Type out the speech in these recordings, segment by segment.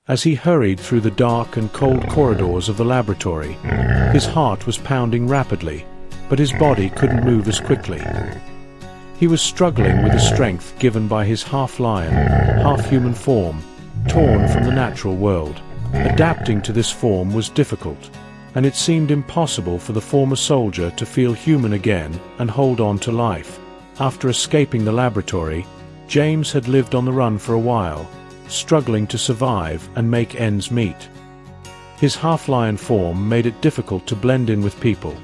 As he hurried through the dark and cold corridors of the laboratory, his heart was pounding rapidly, but his body couldn't move as quickly. He was struggling with the strength given by his half-lion, half-human form, torn from the natural world. Adapting to this form was difficult, and it seemed impossible for the former soldier to feel human again and hold on to life. After escaping the laboratory, James had lived on the run for a while, struggling to survive and make ends meet. His half-lion form made it difficult to blend in with people,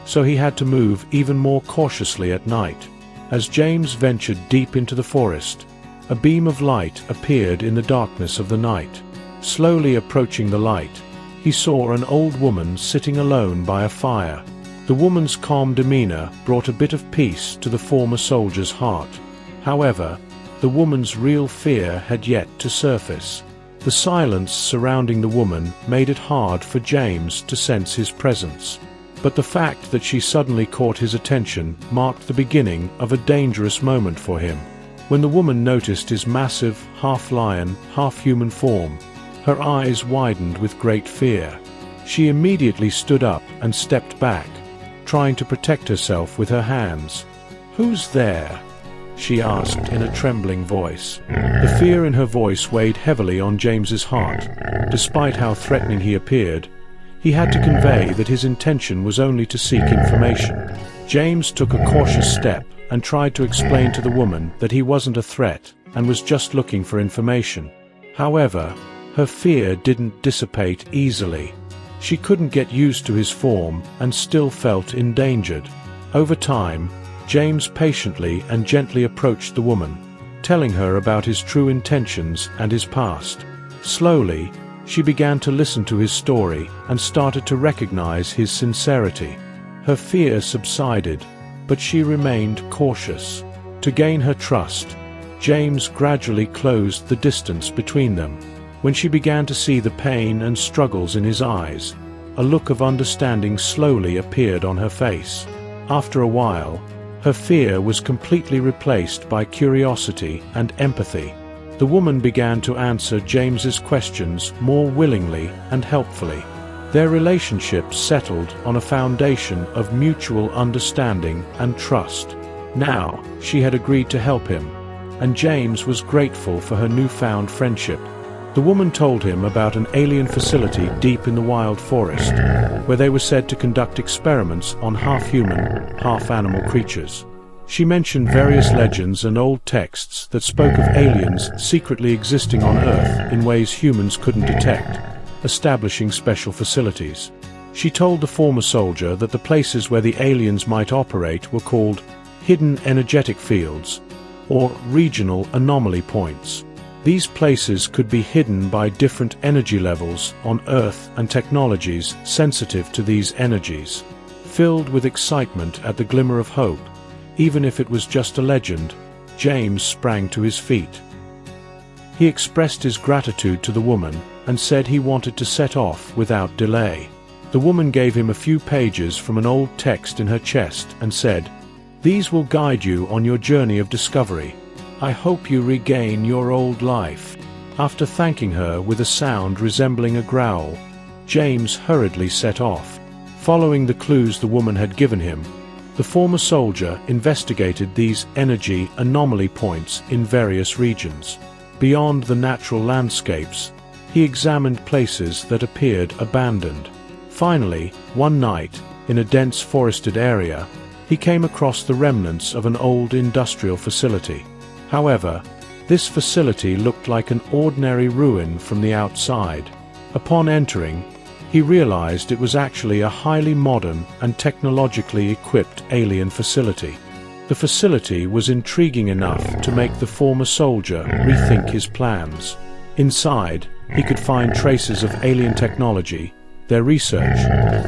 so he had to move even more cautiously at night. As James ventured deep into the forest, a beam of light appeared in the darkness of the night. Slowly approaching the light, he saw an old woman sitting alone by a fire. The woman's calm demeanor brought a bit of peace to the former soldier's heart. However, the woman's real fear had yet to surface. The silence surrounding the woman made it hard for James to sense his presence. But the fact that she suddenly caught his attention marked the beginning of a dangerous moment for him. When the woman noticed his massive, half-lion, half-human form, her eyes widened with great fear. She immediately stood up and stepped back, trying to protect herself with her hands. "Who's there?" she asked in a trembling voice. The fear in her voice weighed heavily on James's heart. Despite how threatening he appeared, he had to convey that his intention was only to seek information. James took a cautious step and tried to explain to the woman that he wasn't a threat and was just looking for information. However, her fear didn't dissipate easily. She couldn't get used to his form and still felt endangered. Over time, James patiently and gently approached the woman, telling her about his true intentions and his past. Slowly, she began to listen to his story and started to recognize his sincerity. Her fear subsided, but she remained cautious. To gain her trust, James gradually closed the distance between them. When she began to see the pain and struggles in his eyes, a look of understanding slowly appeared on her face. After a while, her fear was completely replaced by curiosity and empathy. The woman began to answer James's questions more willingly and helpfully. Their relationship settled on a foundation of mutual understanding and trust. Now, she had agreed to help him, and James was grateful for her newfound friendship. The woman told him about an alien facility deep in the wild forest, where they were said to conduct experiments on half-human, half-animal creatures. She mentioned various legends and old texts that spoke of aliens secretly existing on Earth in ways humans couldn't detect, establishing special facilities. She told the former soldier that the places where the aliens might operate were called hidden energetic fields, or regional anomaly points. These places could be hidden by different energy levels on Earth and technologies sensitive to these energies. Filled with excitement at the glimmer of hope, even if it was just a legend, James sprang to his feet. He expressed his gratitude to the woman and said he wanted to set off without delay. The woman gave him a few pages from an old text in her chest and said, "These will guide you on your journey of discovery. I hope you regain your old life." After thanking her with a sound resembling a growl, James hurriedly set off. Following the clues the woman had given him, the former soldier investigated these energy anomaly points in various regions. Beyond the natural landscapes, he examined places that appeared abandoned. Finally, one night, in a dense forested area, he came across the remnants of an old industrial facility. However, this facility looked like an ordinary ruin from the outside. Upon entering, he realized it was actually a highly modern and technologically equipped alien facility. The facility was intriguing enough to make the former soldier rethink his plans. Inside, he could find traces of alien technology, their research,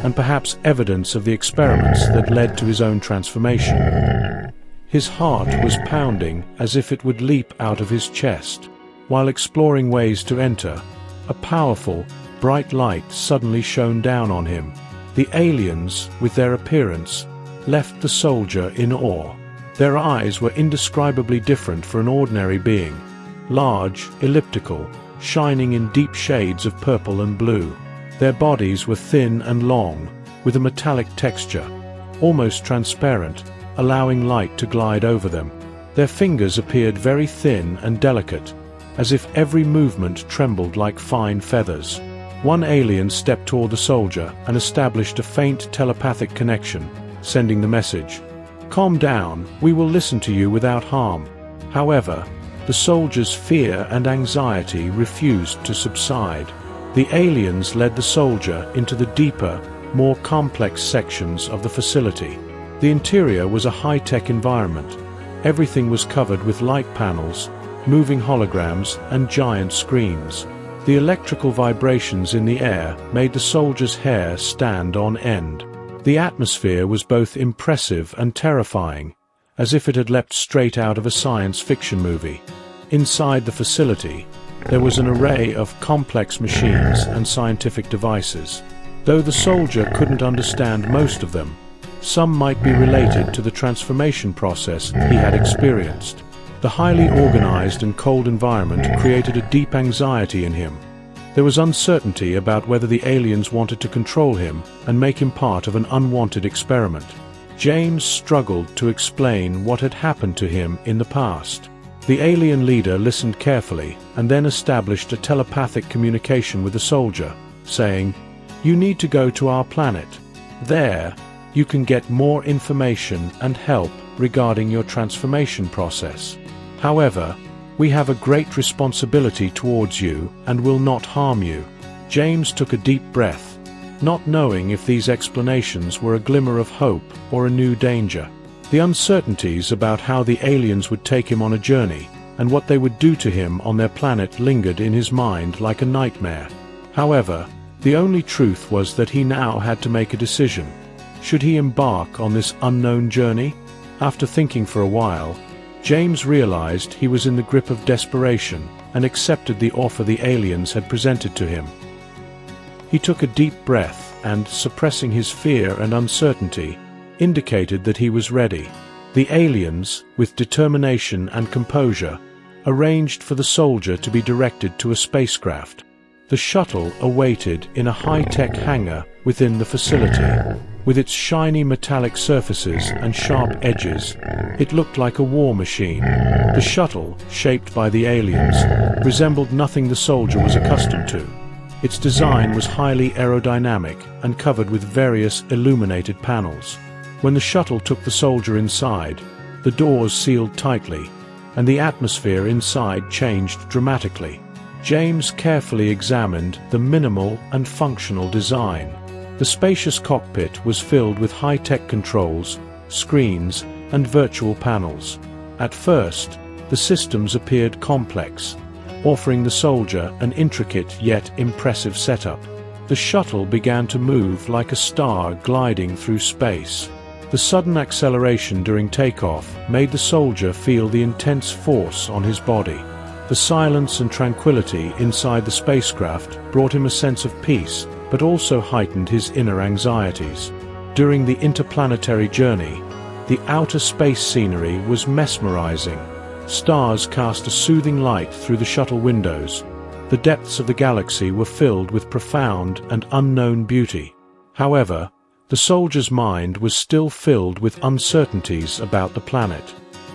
and perhaps evidence of the experiments that led to his own transformation. His heart was pounding as if it would leap out of his chest. While exploring ways to enter, a powerful, bright light suddenly shone down on him. The aliens, with their appearance, left the soldier in awe. Their eyes were indescribably different for an ordinary being. Large, elliptical, shining in deep shades of purple and blue. Their bodies were thin and long, with a metallic texture, almost transparent, allowing light to glide over them. Their fingers appeared very thin and delicate, as if every movement trembled like fine feathers. One alien stepped toward the soldier and established a faint telepathic connection, sending the message, "Calm down, we will listen to you without harm." However, the soldier's fear and anxiety refused to subside. The aliens led the soldier into the deeper, more complex sections of the facility. The interior was a high-tech environment. Everything was covered with light panels, moving holograms, and giant screens. The electrical vibrations in the air made the soldier's hair stand on end. The atmosphere was both impressive and terrifying, as if it had leapt straight out of a science fiction movie. Inside the facility, there was an array of complex machines and scientific devices. Though the soldier couldn't understand most of them, some might be related to the transformation process he had experienced. The highly organized and cold environment created a deep anxiety in him. There was uncertainty about whether the aliens wanted to control him and make him part of an unwanted experiment. James struggled to explain what had happened to him in the past. The alien leader listened carefully and then established a telepathic communication with the soldier, saying, "You need to go to our planet. There, you can get more information and help regarding your transformation process. However, we have a great responsibility towards you and will not harm you." James took a deep breath, not knowing if these explanations were a glimmer of hope or a new danger. The uncertainties about how the aliens would take him on a journey and what they would do to him on their planet lingered in his mind like a nightmare. However, the only truth was that he now had to make a decision. Should he embark on this unknown journey? After thinking for a while, James realized he was in the grip of desperation and accepted the offer the aliens had presented to him. He took a deep breath and, suppressing his fear and uncertainty, indicated that he was ready. The aliens, with determination and composure, arranged for the soldier to be directed to a spacecraft. The shuttle awaited in a high-tech hangar within the facility. With its shiny metallic surfaces and sharp edges, it looked like a war machine. The shuttle, shaped by the aliens, resembled nothing the soldier was accustomed to. Its design was highly aerodynamic and covered with various illuminated panels. When the shuttle took the soldier inside, the doors sealed tightly, and the atmosphere inside changed dramatically. James carefully examined the minimal and functional design. The spacious cockpit was filled with high-tech controls, screens, and virtual panels. At first, the systems appeared complex, offering the soldier an intricate yet impressive setup. The shuttle began to move like a star gliding through space. The sudden acceleration during takeoff made the soldier feel the intense force on his body. The silence and tranquility inside the spacecraft brought him a sense of peace, but also heightened his inner anxieties. During the interplanetary journey, the outer space scenery was mesmerizing. Stars cast a soothing light through the shuttle windows. The depths of the galaxy were filled with profound and unknown beauty. However, the soldier's mind was still filled with uncertainties about the planet.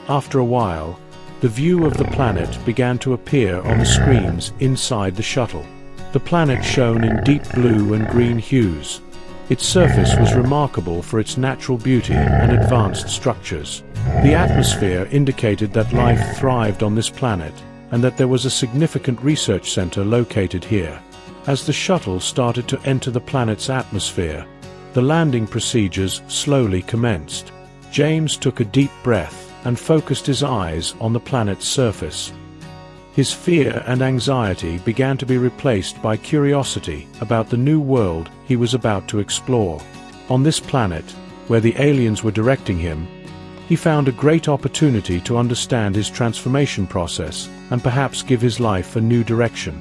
After a while, the view of the planet began to appear on the screens inside the shuttle. The planet shone in deep blue and green hues. Its surface was remarkable for its natural beauty and advanced structures. The atmosphere indicated that life thrived on this planet and that there was a significant research center located here. As the shuttle started to enter the planet's atmosphere, the landing procedures slowly commenced. James took a deep breath and focused his eyes on the planet's surface. His fear and anxiety began to be replaced by curiosity about the new world he was about to explore. On this planet, where the aliens were directing him, he found a great opportunity to understand his transformation process and perhaps give his life a new direction.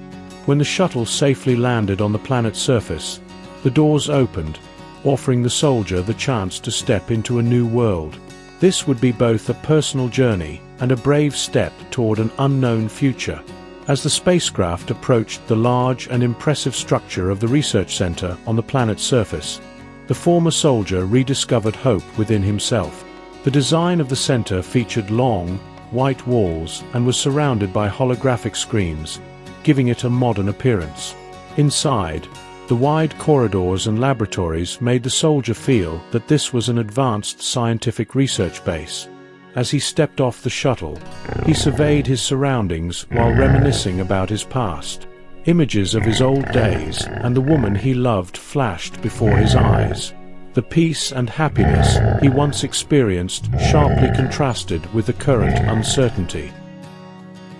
When the shuttle safely landed on the planet's surface, the doors opened, offering the soldier the chance to step into a new world. This would be both a personal journey and a brave step toward an unknown future. As the spacecraft approached the large and impressive structure of the research center on the planet's surface, the former soldier rediscovered hope within himself. The design of the center featured long, white walls and was surrounded by holographic screens, giving it a modern appearance. Inside, the wide corridors and laboratories made the soldier feel that this was an advanced scientific research base. As he stepped off the shuttle, he surveyed his surroundings while reminiscing about his past. Images of his old days and the woman he loved flashed before his eyes. The peace and happiness he once experienced sharply contrasted with the current uncertainty.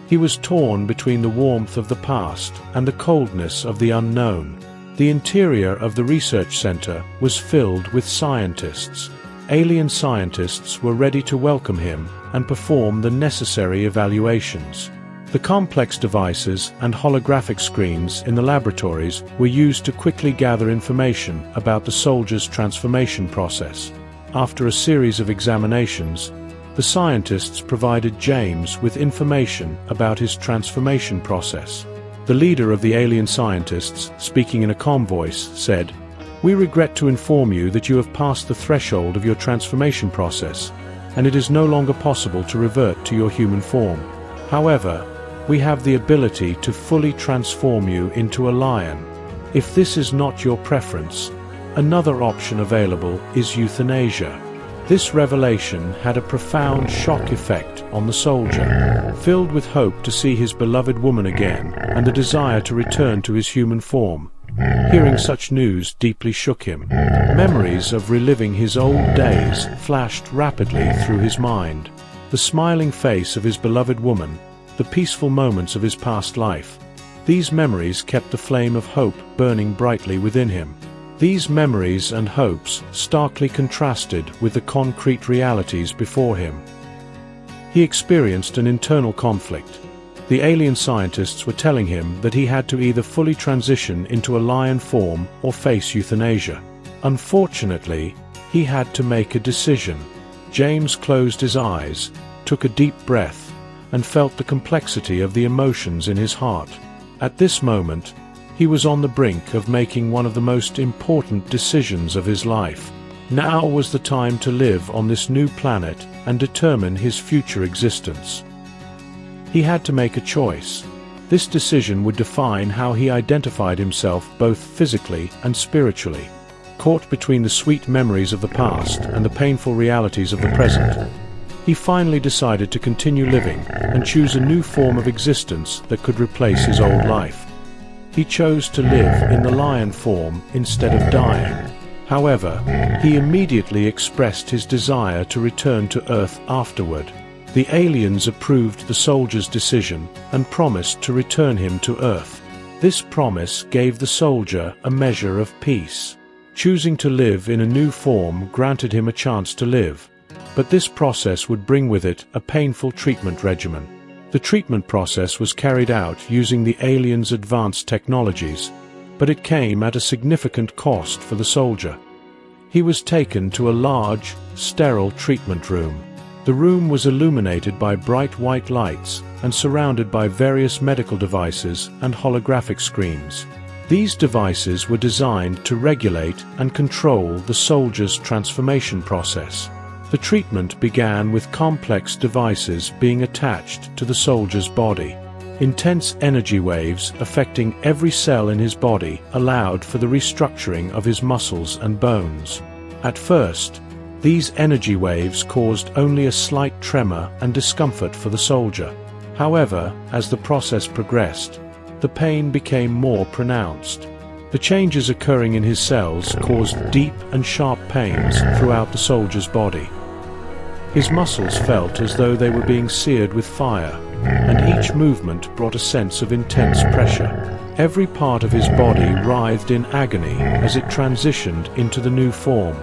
He was torn between the warmth of the past and the coldness of the unknown. The interior of the research center was filled with scientists. Alien scientists were ready to welcome him and perform the necessary evaluations. The complex devices and holographic screens in the laboratories were used to quickly gather information about the soldier's transformation process. After a series of examinations, the scientists provided James with information about his transformation process. The leader of the alien scientists, speaking in a calm voice, said, "We regret to inform you that you have passed the threshold of your transformation process, and it is no longer possible to revert to your human form. However, we have the ability to fully transform you into a lion. If this is not your preference, another option available is euthanasia." This revelation had a profound shock effect on the soldier. Filled with hope to see his beloved woman again and the desire to return to his human form, hearing such news deeply shook him. Memories of reliving his old days flashed rapidly through his mind. The smiling face of his beloved woman, the peaceful moments of his past life. These memories kept the flame of hope burning brightly within him. These memories and hopes starkly contrasted with the concrete realities before him. He experienced an internal conflict. The alien scientists were telling him that he had to either fully transition into a lion form or face euthanasia. Unfortunately, he had to make a decision. James closed his eyes, took a deep breath, and felt the complexity of the emotions in his heart. At this moment, he was on the brink of making one of the most important decisions of his life. Now was the time to live on this new planet and determine his future existence. He had to make a choice. This decision would define how he identified himself both physically and spiritually. Caught between the sweet memories of the past and the painful realities of the present, he finally decided to continue living and choose a new form of existence that could replace his old life. He chose to live in the lion form instead of dying. However, he immediately expressed his desire to return to Earth afterward. The aliens approved the soldier's decision and promised to return him to Earth. This promise gave the soldier a measure of peace. Choosing to live in a new form granted him a chance to live, but this process would bring with it a painful treatment regimen. The treatment process was carried out using the aliens' advanced technologies, but it came at a significant cost for the soldier. He was taken to a large, sterile treatment room. The room was illuminated by bright white lights and surrounded by various medical devices and holographic screens. These devices were designed to regulate and control the soldier's transformation process. The treatment began with complex devices being attached to the soldier's body. Intense energy waves affecting every cell in his body allowed for the restructuring of his muscles and bones. At first, these energy waves caused only a slight tremor and discomfort for the soldier. However, as the process progressed, the pain became more pronounced. The changes occurring in his cells caused deep and sharp pains throughout the soldier's body. His muscles felt as though they were being seared with fire, and each movement brought a sense of intense pressure. Every part of his body writhed in agony as it transitioned into the new form.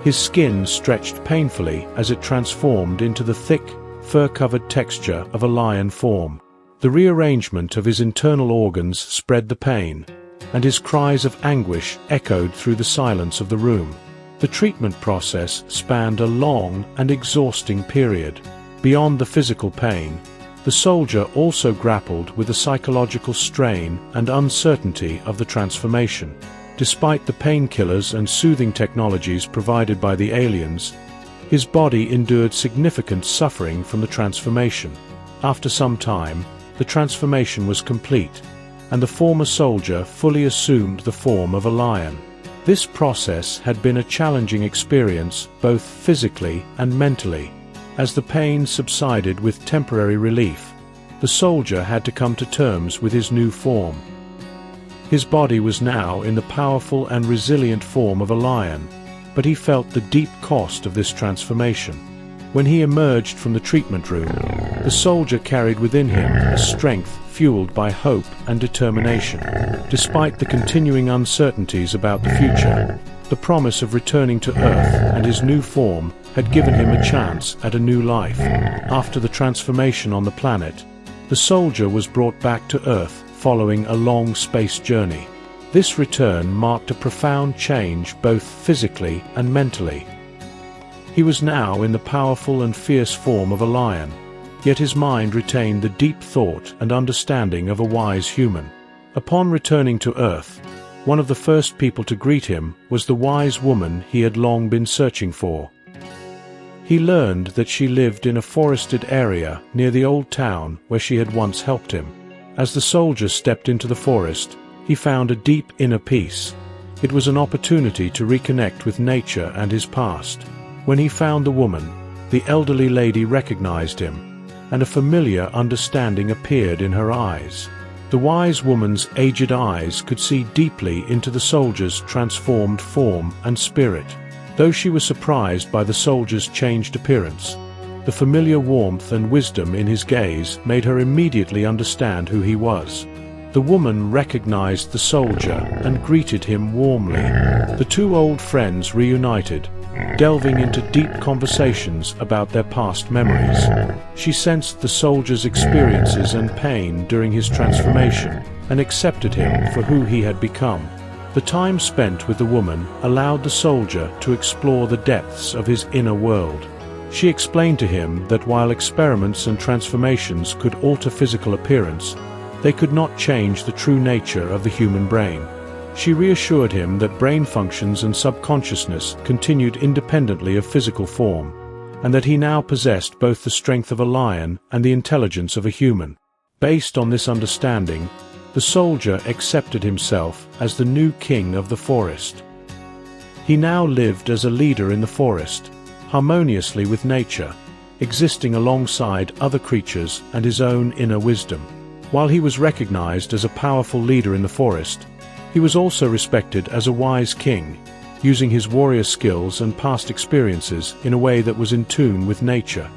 His skin stretched painfully as it transformed into the thick, fur-covered texture of a lion form. The rearrangement of his internal organs spread the pain, and his cries of anguish echoed through the silence of the room. The treatment process spanned a long and exhausting period. Beyond the physical pain, The soldier also grappled with the psychological strain and uncertainty of the transformation. Despite the painkillers and soothing technologies provided by the aliens, his body endured significant suffering from the transformation. After some time, the transformation was complete, and the former soldier fully assumed the form of a lion. This process had been a challenging experience both physically and mentally. As the pain subsided with temporary relief, the soldier had to come to terms with his new form. His body was now in the powerful and resilient form of a lion, but he felt the deep cost of this transformation. When he emerged from the treatment room, the soldier carried within him a strength fueled by hope and determination. Despite the continuing uncertainties about the future, the promise of returning to Earth and his new form had given him a chance at a new life. After the transformation on the planet, the soldier was brought back to Earth following a long space journey. This return marked a profound change both physically and mentally. He was now in the powerful and fierce form of a lion, yet his mind retained the deep thought and understanding of a wise human. Upon returning to Earth, one of the first people to greet him was the wise woman he had long been searching for. He learned that she lived in a forested area near the old town where she had once helped him. As the soldier stepped into the forest, he found a deep inner peace. It was an opportunity to reconnect with nature and his past. When he found the woman, the elderly lady recognized him, and a familiar understanding appeared in her eyes. The wise woman's aged eyes could see deeply into the soldier's transformed form and spirit. Though she was surprised by the soldier's changed appearance, the familiar warmth and wisdom in his gaze made her immediately understand who he was. The woman recognized the soldier and greeted him warmly. The two old friends reunited, delving into deep conversations about their past memories. She sensed the soldier's experiences and pain during his transformation, and accepted him for who he had become. The time spent with the woman allowed the soldier to explore the depths of his inner world. She explained to him that while experiments and transformations could alter physical appearance, they could not change the true nature of the human brain. She reassured him that brain functions and subconsciousness continued independently of physical form, and that he now possessed both the strength of a lion and the intelligence of a human. Based on this understanding, the soldier accepted himself as the new king of the forest. He now lived as a leader in the forest, harmoniously with nature, existing alongside other creatures and his own inner wisdom. While he was recognized as a powerful leader in the forest, he was also respected as a wise king, using his warrior skills and past experiences in a way that was in tune with nature.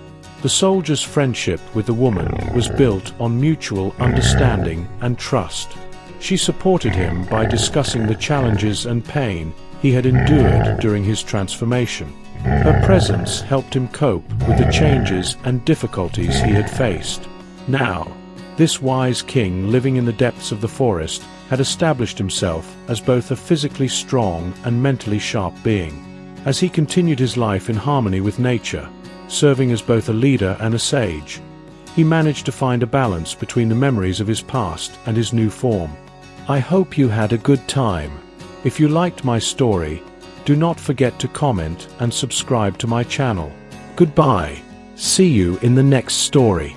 The soldier's friendship with the woman was built on mutual understanding and trust. She supported him by discussing the challenges and pain he had endured during his transformation. Her presence helped him cope with the changes and difficulties he had faced. Now, this wise king living in the depths of the forest had established himself as both a physically strong and mentally sharp being. As he continued his life in harmony with nature, serving as both a leader and a sage, he managed to find a balance between the memories of his past and his new form. I hope you had a good time. If you liked my story, do not forget to comment and subscribe to my channel. Goodbye. See you in the next story.